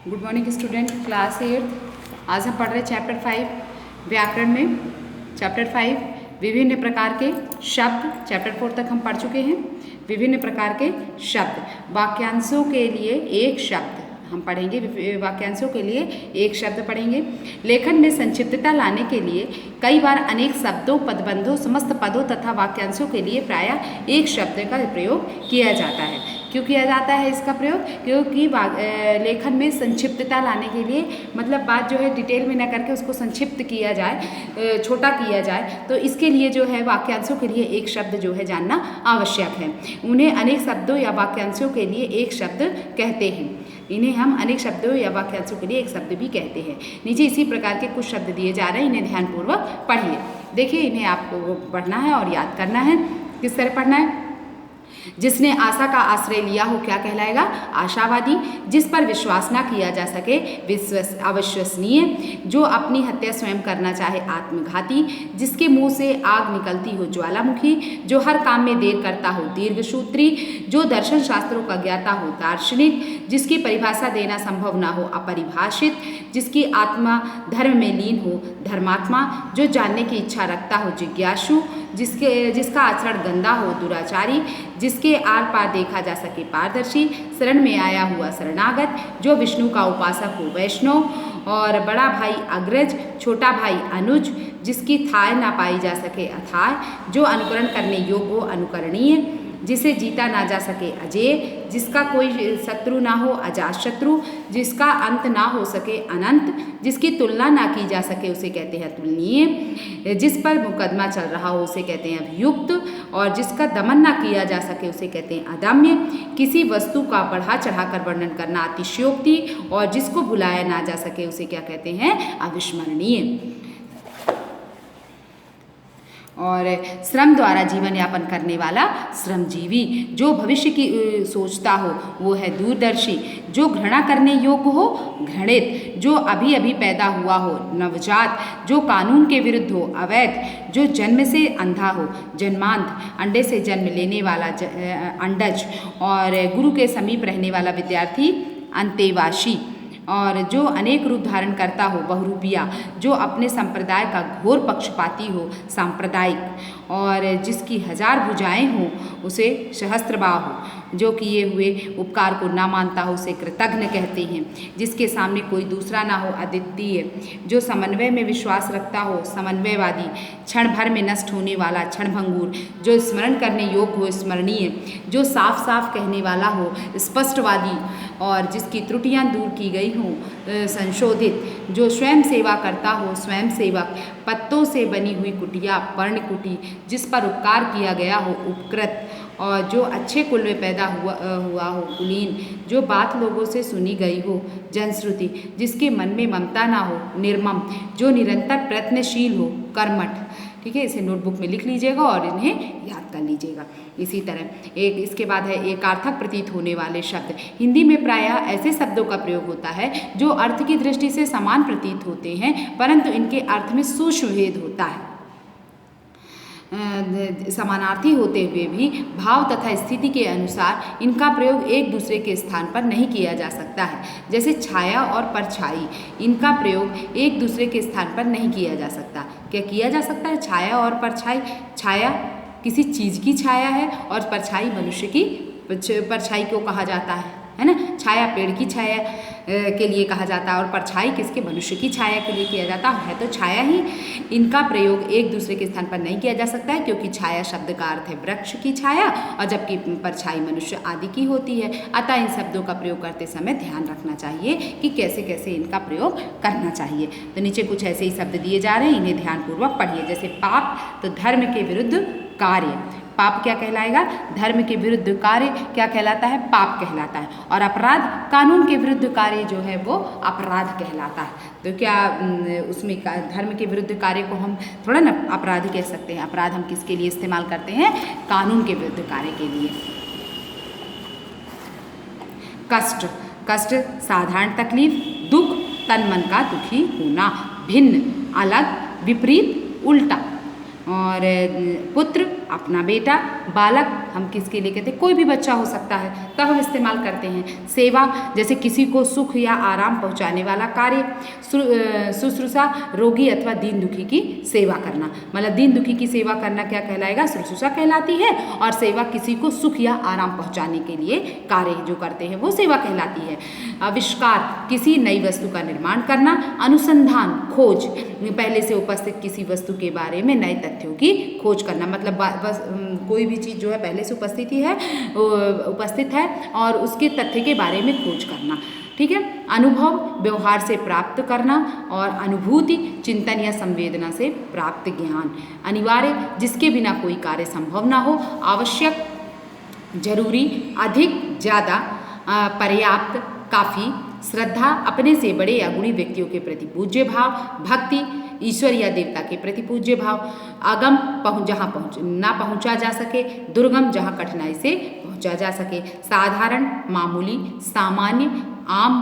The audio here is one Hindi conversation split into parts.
Good morning student, class 8। आज हम पढ़ रहे हैं चैप्टर 5 व्याकरण में। चैप्टर 5 विभिन्न प्रकार के शब्द। चैप्टर 4 तक हम पढ़ चुके हैं। विभिन्न प्रकार के शब्द, वाक्यांशों के लिए एक शब्द हम पढ़ेंगे। वाक्यांशों के लिए एक शब्द पढ़ेंगे। लेखन में संक्षिप्तता लाने के लिए कई बार अनेक शब्दों, पदबंधों, समस्त पदों तथा वाक्यांशों के लिए प्रायः एक शब्द का प्रयोग किया जाता है। क्यों किया जाता है इसका प्रयोग? क्योंकि लेखन में संक्षिप्तता लाने के लिए, मतलब बात जो है डिटेल में न करके उसको संक्षिप्त किया जाए, छोटा किया जाए, तो इसके लिए जो है वाक्यांशों के लिए एक शब्द जो है जानना आवश्यक है। उन्हें अनेक शब्दों या वाक्यांशों के लिए एक शब्द कहते हैं। इन्हें हम अनेक शब्दों या वाक्यांशों के लिए एक शब्द भी कहते हैं। नीचे इसी प्रकार के कुछ शब्द दिए जा रहे हैं, इन्हें ध्यानपूर्वक पढ़िए। देखिए, इन्हें आपको पढ़ना है और याद करना है। किस तरह पढ़ना है? जिसने आशा का आश्रय लिया हो क्या कहलाएगा? आशावादी। जिस पर विश्वास ना किया जा सके अविश्वसनीय। जो अपनी हत्या स्वयं करना चाहे आत्मघाती। जिसके मुंह से आग निकलती हो ज्वालामुखी। जो हर काम में देर करता हो दीर्घसूत्री। जो दर्शन शास्त्रों का ज्ञाता हो दार्शनिक। जिसकी परिभाषा देना संभव ना हो अपरिभाषित। जिसकी आत्मा धर्म में लीन हो धर्मात्मा। जो जानने की इच्छा रखता हो जिज्ञासु। जिसका आचरण गंदा हो दुराचारी। जिसके आर पार देखा जा सके पारदर्शी। शरण में आया हुआ शरणागत। जो विष्णु का उपासक हो वैष्णव। और बड़ा भाई अग्रज, छोटा भाई अनुज। जिसकी थाह ना पाई जा सके अथाह। जो अनुकरण करने योग्य हो अनुकरणीय। जिसे जीता ना जा सके अजेय। जिसका कोई शत्रु ना हो अजातशत्रु। जिसका अंत ना हो सके अनंत। जिसकी तुलना ना की जा सके उसे कहते हैं तुलनीय। जिस पर मुकदमा चल रहा हो उसे कहते हैं अभियुक्त। और जिसका दमन ना किया जा सके उसे कहते हैं अदम्य। किसी वस्तु का बढ़ा चढ़ाकर वर्णन करना अतिशयोक्ति। और जिसको भुलाया ना जा सके उसे क्या कहते हैं? अविस्मरणीय। और श्रम द्वारा जीवन यापन करने वाला श्रमजीवी। जो भविष्य की सोचता हो वो है दूरदर्शी। जो घृणा करने योग्य हो घृणित। जो अभी अभी पैदा हुआ हो नवजात। जो कानून के विरुद्ध हो अवैध। जो जन्म से अंधा हो जन्मांध। अंडे से जन्म लेने वाला अंडज। और गुरु के समीप रहने वाला विद्यार्थी अंतेवासी। और जो अनेक रूप धारण करता हो बहुरूपिया। जो अपने संप्रदाय का घोर पक्षपाती हो सांप्रदायिक। और जिसकी 1000 भुजाएं हों उसे सहस्त्रबाह हो। जो किए हुए उपकार को ना मानता हो उसे कृतघ्न कहते हैं। जिसके सामने कोई दूसरा ना हो अद्वितीय। जो समन्वय में विश्वास रखता हो समन्वयवादी। क्षण भर में नष्ट होने वाला क्षणभंगुर। जो स्मरण करने योग्य हो स्मरणीय। जो साफ साफ कहने वाला हो स्पष्टवादी। और जिसकी त्रुटियां दूर की गई हों संशोधित। जो स्वयं सेवा करता हो स्वयं सेवक। पत्तों से बनी हुई कुटिया पर्णकुटी। जिस पर उपकार किया गया हो उपकृत। और जो अच्छे कुल में पैदा हुआ हो कुलीन। जो बात लोगों से सुनी गई हो जनश्रुति। जिसके मन में ममता ना हो निर्मम। जो निरंतर प्रयत्नशील हो कर्मठ। ठीक है, इसे नोटबुक में लिख लीजिएगा और इन्हें याद कर लीजिएगा। इसी तरह इसके बाद है एकार्थक प्रतीत होने वाले शब्द। हिंदी में प्रायः ऐसे शब्दों का प्रयोग होता है जो अर्थ की दृष्टि से समान प्रतीत होते हैं परंतु इनके अर्थ में सूक्ष्म भेद होता है। समानार्थी होते हुए भी भाव तथा स्थिति के अनुसार इनका प्रयोग एक दूसरे के स्थान पर नहीं किया जा सकता है। जैसे छाया और परछाई, इनका प्रयोग एक दूसरे के स्थान पर नहीं किया जा सकता। क्या किया जा सकता है? छाया और परछाई। छाया किसी चीज़ की छाया है और परछाई मनुष्य की परछाई को कहा जाता है ना। छाया पेड़ की छाया के लिए कहा जाता है और परछाई किसके? मनुष्य की छाया के लिए किया जाता है तो छाया ही। इनका प्रयोग एक दूसरे के स्थान पर नहीं किया जा सकता है क्योंकि छाया शब्द का अर्थ है वृक्ष की छाया और जबकि परछाई मनुष्य आदि की होती है। अतः इन शब्दों का प्रयोग करते समय ध्यान रखना चाहिए कि कैसे कैसे इनका प्रयोग करना चाहिए। तो नीचे कुछ ऐसे ही शब्द दिए जा रहे हैं, इन्हें ध्यानपूर्वक पढ़िए। जैसे पाप तो धर्म के विरुद्ध कार्य। पाप क्या कहलाएगा? धर्म के विरुद्ध कार्य क्या कहलाता है? पाप कहलाता है। और अपराध कानून के विरुद्ध कार्य जो है वो अपराध कहलाता है। तो क्या उसमें धर्म के विरुद्ध कार्य को हम थोड़ा ना अपराध कह सकते हैं? अपराध हम किसके लिए इस्तेमाल करते हैं? कानून के विरुद्ध कार्य के लिए। कष्ट, कष्ट साधारण तकलीफ। दुख तन मन का दुखी होना। भिन्न अलग विपरीत उल्टा। और पुत्र अपना बेटा। बालक हम किसके लिए कहते हैं, कोई भी बच्चा हो सकता है, तब हम इस्तेमाल करते हैं। सेवा जैसे किसी को सुख या आराम पहुंचाने वाला कार्य। शुश्रूषा रोगी अथवा दीन दुखी की सेवा करना, मतलब दीन दुखी की सेवा करना क्या कहलाएगा, शुश्रूषा कहलाती है। और सेवा किसी को सुख या आराम पहुंचाने के लिए कार्य जो करते हैं वो सेवा कहलाती है। आविष्कार किसी नई वस्तु का निर्माण करना। अनुसंधान खोज, पहले से उपस्थित किसी वस्तु के बारे में नए तथ्यों की खोज करना, मतलब कोई भी चीज़ जो है पहले से उपस्थित है और उसके तथ्य के बारे में खोज करना। ठीक है। अनुभव व्यवहार से प्राप्त करना और अनुभूति चिंतन या संवेदना से प्राप्त ज्ञान। अनिवार्य जिसके बिना कोई कार्य संभव ना हो। आवश्यक जरूरी अधिक ज़्यादा पर्याप्त काफ़ी। श्रद्धा अपने से बड़े या गुणी व्यक्तियों के प्रति पूज्य भाव। भक्ति ईश्वर या देवता के प्रति पूज्य भाव। अगम जहाँ ना पहुँचा जा सके। दुर्गम जहाँ कठिनाई से पहुँचा जा सके। साधारण मामूली सामान्य आम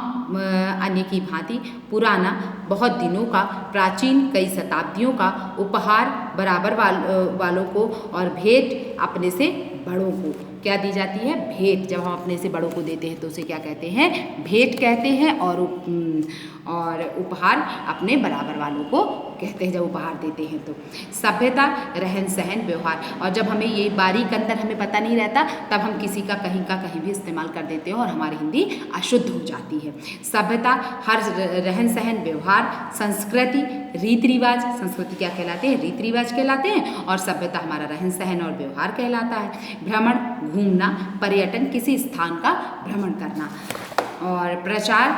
अन्य की भांति। पुराना बहुत दिनों का प्राचीन कई शताब्दियों का। उपहार बराबर वालों को और भेंट अपने से बड़ों को क्या दी जाती है, भेंट। जब हम अपने से बड़ों को देते हैं तो उसे क्या कहते हैं, भेंट कहते हैं। और उपहार अपने बराबर वालों को कहते हैं जब उपहार देते हैं तो। सभ्यता रहन सहन व्यवहार, और जब हमें ये बारीक अंतर हमें पता नहीं रहता तब हम किसी का कहीं भी इस्तेमाल कर देते हैं और हमारी हिंदी अशुद्ध हो जाती है। सभ्यता हर रहन सहन व्यवहार। संस्कृति रीति रिवाज, संस्कृति क्या कहलाते हैं, रीति रिवाज कहलाते हैं। और सभ्यता हमारा रहन सहन और व्यवहार कहलाता है। भ्रमण घूमना, पर्यटन किसी स्थान का भ्रमण करना। और प्रचार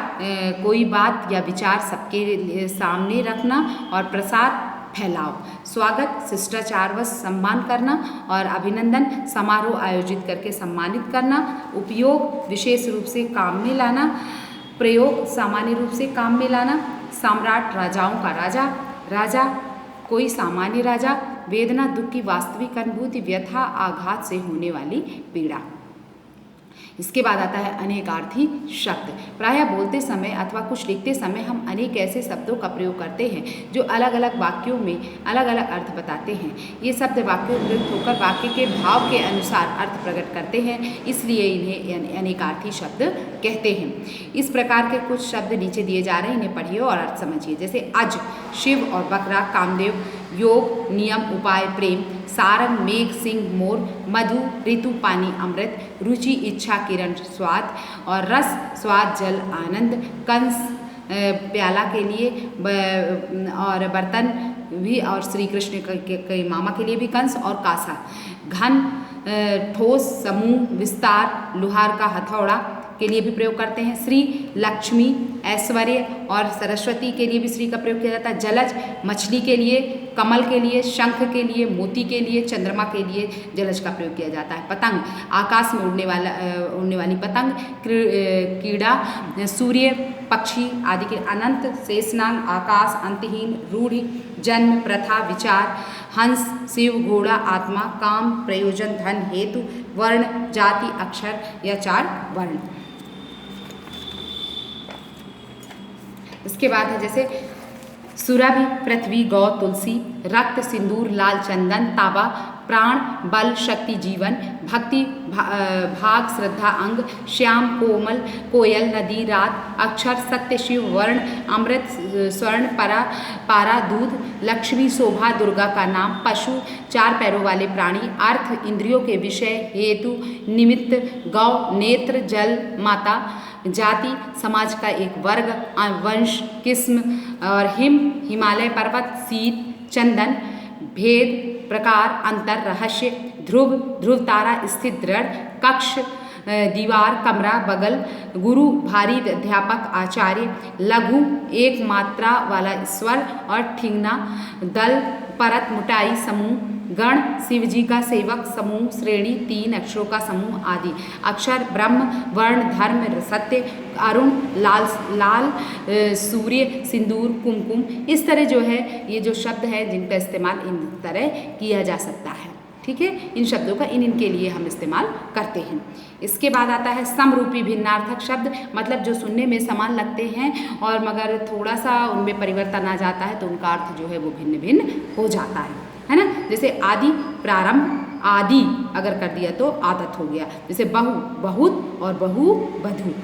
कोई बात या विचार सबके सामने रखना और प्रसार फैलाव। स्वागत शिष्टाचार व सम्मान करना और अभिनंदन समारोह आयोजित करके सम्मानित करना। उपयोग विशेष रूप से काम में लाना, प्रयोग सामान्य रूप से काम में लाना। सम्राट राजाओं का राजा, राजा कोई सामान्य राजा। वेदना दुख की वास्तविक अनुभूति, व्यथा आघात से होने वाली पीड़ा। इसके बाद आता है अनेकार्थी शब्द। प्रायः बोलते समय अथवा कुछ लिखते समय हम अनेक ऐसे शब्दों का प्रयोग करते हैं जो अलग अलग वाक्यों में अलग अलग अर्थ बताते हैं। ये शब्द वाक्यों प्रयुक्त होकर वाक्य के भाव के अनुसार अर्थ प्रकट करते हैं, इसलिए इन्हें अनेकार्थी शब्द कहते हैं। इस प्रकार के कुछ शब्द नीचे दिए जा रहे हैं, इन्हें पढ़िए और अर्थ समझिए। जैसे अज शिव और बकरा, कामदेव, योग नियम उपाय प्रेम, सारंग मेघ सिंह मोर, मधु ऋतु पानी अमृत, रुचि इच्छा किरण स्वाद, और रस स्वाद जल आनंद। कंस प्याला के लिए और बर्तन भी, और श्री कृष्ण के मामा के लिए भी कंस और कासा। घन ठोस समूह विस्तार, लोहार का हथौड़ा के लिए भी प्रयोग करते हैं। श्री लक्ष्मी ऐश्वर्य और सरस्वती के लिए भी श्री का प्रयोग किया जाता है। जलज मछली के लिए, कमल के लिए, शंख के लिए, मोती के लिए, चंद्रमा के लिए जलज का प्रयोग किया जाता है। पतंग आकाश में उड़ने वाली पतंग। कीड़ा सूर्य पक्षी आदि के। अनंत शेषनाग आकाश अंतहीन। रूढ़ि जन्म प्रथा विचार। हंस शिव घोड़ा आत्मा। काम प्रयोजन धन हेतु। वर्ण जाति अक्षर या 4 वर्ण। इसके बाद है जैसे सुरभि पृथ्वी गौ तुलसी, रक्त सिंदूर लाल चंदन ताबा, प्राण बल शक्ति जीवन, भक्ति भाग श्रद्धा अंग, श्याम कोमल कोयल नदी रात, अक्षर सत्य शिव वर्ण, अमृत स्वर्ण पारा दूध, लक्ष्मी शोभा दुर्गा का नाम, पशु 4 पैरों वाले प्राणी, अर्थ इंद्रियों के विषय हेतु निमित्त, गौ नेत्र जल माता, जाति समाज का एक वर्ग, वंश किस्म, और हिमालय पर्वत, शीत चंदन, भेद प्रकार अंतर रहस्य, ध्रुव तारा स्थित दृढ़, कक्ष दीवार कमरा बगल, गुरु भारी अध्यापक आचार्य, लघु एक मात्रा वाला स्वर और ठिंगना, दल परत मोटाई समूह, गण शिव जी का सेवक समूह, श्रेणी 3 अक्षरों का समूह आदि। अक्षर ब्रह्म वर्ण धर्म सत्य, अरुण लाल सूर्य सिंदूर कुमकुम। इस तरह जो है ये जो शब्द है जिनका इस्तेमाल इन तरह किया जा सकता है। ठीक है, इन शब्दों का इनके लिए हम इस्तेमाल करते हैं। इसके बाद आता है समरूपी भिन्नार्थक शब्द, मतलब जो सुनने में समान लगते हैं और मगर थोड़ा सा उनमें परिवर्तन आ जाता है तो उनका अर्थ जो है वो भिन्न भिन्न हो जाता है ना। जैसे आदि प्रारंभ आदि अगर कर दिया तो आदत हो गया। जैसे बहु बहुत और बहु बधु।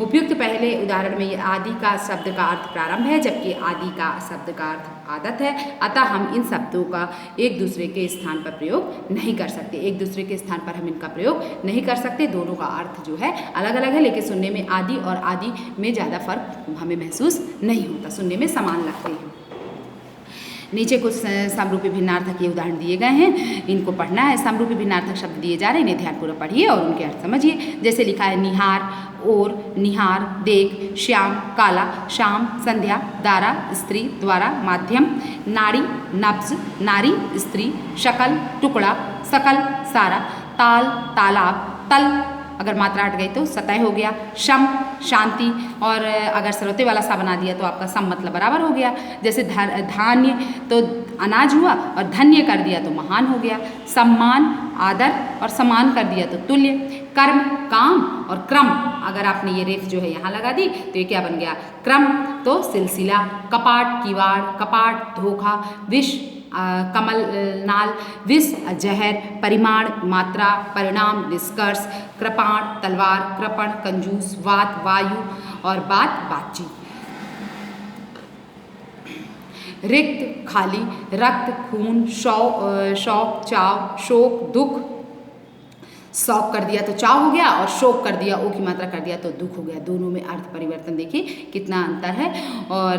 उपयुक्त पहले उदाहरण में ये आदि का शब्द का अर्थ प्रारंभ है, जबकि आदि का शब्द का अर्थ आदत है। अतः हम इन शब्दों का एक दूसरे के स्थान पर प्रयोग नहीं कर सकते, एक दूसरे के स्थान पर हम इनका प्रयोग नहीं कर सकते। दोनों का अर्थ जो है अलग अलग है, लेकिन सुनने में आदि और आदि में ज़्यादा फर्क हमें महसूस नहीं होता, सुनने में समान लगते हैं। नीचे कुछ समरूपी भिन्नार्थक के उदाहरण दिए गए हैं, इनको पढ़ना है। समरूपी भिन्नार्थक शब्द दिए जा रहे हैं, इन्हें ध्यानपूर्वक पढ़िए और उनके अर्थ समझिए। जैसे लिखा है निहार, और, निहार, देख, श्याम, काला, शाम, संध्या, दारा, स्त्री, द्वारा, माध्यम, नाड़ी, नब्ज, नारी, स्त्री, शकल, टुकड़ा, सकल, सारा, ताल, तालाब, तल, अगर मात्रा हट गई तो सतह हो गया, शम, शांति, और अगर सरौते वाला सा बना दिया तो आपका सम मतलब बराबर हो गया। जैसे धान्य तो अनाज हुआ और धन्य कर दिया तो महान हो गया। सम्मान, आदर, और समान कर दिया तो तुल्य। कर्म, काम, और क्रम, अगर आपने ये रेफ जो है यहाँ लगा दी तो ये क्या बन गया, क्रम, तो सिलसिला। कपाट, किवाड़, कपाट, धोखा, विष, कमल, नाल, विष, जहर, परिमाण, मात्रा, परिणाम, निष्कर्ष, कृपाण, तलवार, कृपण, कंजूस, वात, वायु, और बात, बातचीत। रिक्त, खाली, रक्त, खून, शौक, चाव, शोक, दुख, शौक कर दिया तो चाव हो गया, और शोक कर दिया, ओ की मात्रा कर दिया तो दुख हो गया। दोनों में अर्थ परिवर्तन देखिए कितना अंतर है, और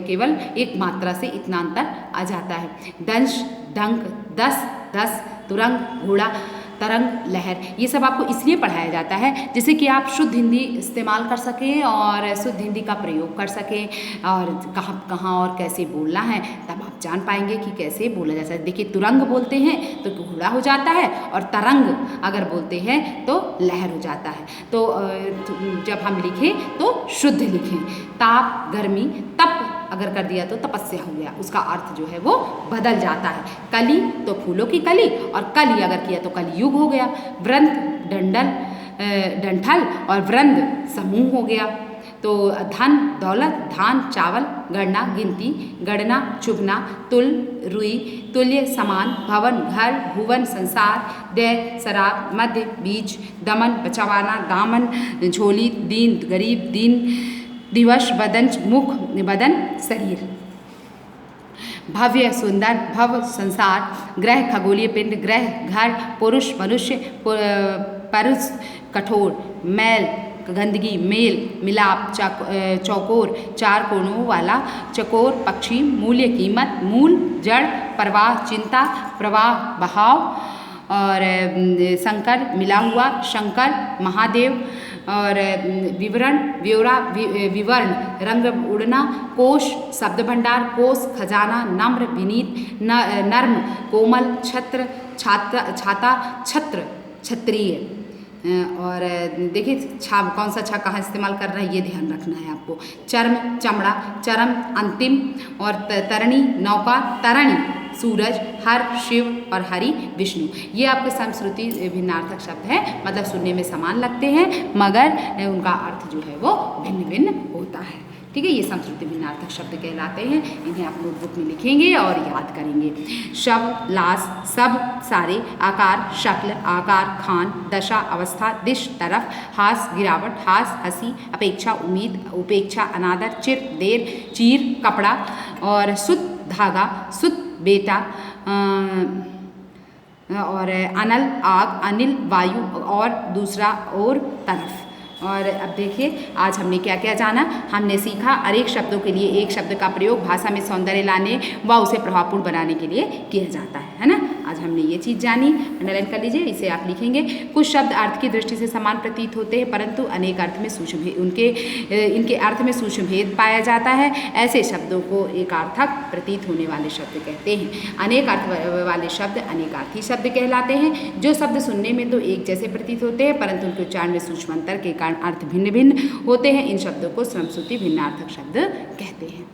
केवल एक मात्रा से इतना अंतर आ जाता है। दंश, डंक, दस, दस, तुरंग, घोड़ा, तरंग, लहर, ये सब आपको इसलिए पढ़ाया जाता है जिससे कि आप शुद्ध हिंदी इस्तेमाल कर सकें और शुद्ध हिंदी का प्रयोग कर सकें, और कहाँ कहाँ और कैसे बोलना है तब आप जान पाएंगे कि कैसे बोला जा सकता है। देखिए तुरंग बोलते हैं तो घोड़ा हो जाता है, और तरंग अगर बोलते हैं तो लहर हो जाता है। तो जब हम लिखें तो शुद्ध लिखें। ताप, गर्मी, तप अगर कर दिया तो तपस्या हो गया, उसका अर्थ जो है वो बदल जाता है। कली तो फूलों की कली, और कली अगर किया तो कलयुग हो गया। वृंद, डंडल, डंठल, और वृंद समूह हो गया। तो धन, दौलत, धान, चावल, गणना, गिनती, गणना, चुभना, तुल, रुई, तुल्य, समान, भवन, घर, भुवन, संसार, दय, शराब, मध्य, बीच, दमन, बचावाना, दामन, झोली, दीन, गरीब, दीन, दिवस, बदन, मुख, बदन, शरीर। भव्य, सुंदर, भव, संसार, ग्रह, खगोलीय पिंड, ग्रह, घर, पुरुष, मनुष्य, परुष, कठोर, मैल, गंदगी, मेल, मिलाप, चौकोर, चार कोणों वाला, चकोर, पक्षी, मूल्य, कीमत, मूल, जड़, प्रवाह, चिंता, प्रवाह, बहाव, और शंकर, मिला हुआ, शंकर, महादेव, और विवरण, ब्यौरा, विवरण, रंग, उड़ना, कोश, शब्द भंडार, कोश, खजाना, नम्र, विनीत, नर्म, कोमल, छत्र, छाता, छत्र, क्षत्रिय। और देखिए कौन सा छा कहाँ इस्तेमाल कर रहा है ये ध्यान रखना है आपको। चर्म, चमड़ा, चरम, अंतिम, और तरणी, नौका, तरणी, सूरज, हर, शिव, और हरि, विष्णु। ये आपके संस्कृति भिन्नार्थक शब्द हैं, मतलब सुनने में समान लगते हैं मगर उनका अर्थ जो है वो भिन्न भिन्न होता है। ठीक है, ये संस्कृति भिन्नार्थक शब्द कहलाते हैं। इन्हें आप नोटबुक में लिखेंगे और याद करेंगे। शब्द, लाश, सब, सारे, आकार, शक्ल, आकार, खान, दशा, अवस्था, दिश, तरफ, हास, गिरावट, हास, हंसी, अपेक्षा, उम्मीद, उपेक्षा, अनादर, चिर, देर, चीर, कपड़ा, और सुत, धागा, सुत, बेटा, और अनल, आग, अनिल, वायु, और दूसरा, और तरफ। और अब देखिए आज हमने क्या क्या जाना। हमने सीखा अनेक शब्दों के लिए एक शब्द का प्रयोग भाषा में सौंदर्य लाने व उसे प्रभावपूर्ण बनाने के लिए किया जाता है ना। आज हमने ये चीज़ जानी, अंडरलाइन कर लीजिए, इसे आप लिखेंगे। कुछ शब्द अर्थ की दृष्टि से समान प्रतीत होते हैं परंतु अनेक अर्थ में सूक्ष्म भेद इनके अर्थ में सूक्ष्म भेद पाया जाता है। ऐसे शब्दों को एकार्थक प्रतीत होने वाले शब्द कहते हैं। अनेक अर्थ वाले शब्द अनेकार्थी शब्द कहलाते हैं। जो शब्द सुनने में तो एक जैसे प्रतीत होते हैं परंतु उनके उच्चारण में सूक्ष्म अंतर के कारण अर्थ भिन्न भिन्न होते हैं। इन शब्दों को श्रमश्रुति भिन्नार्थक शब्द कहते हैं।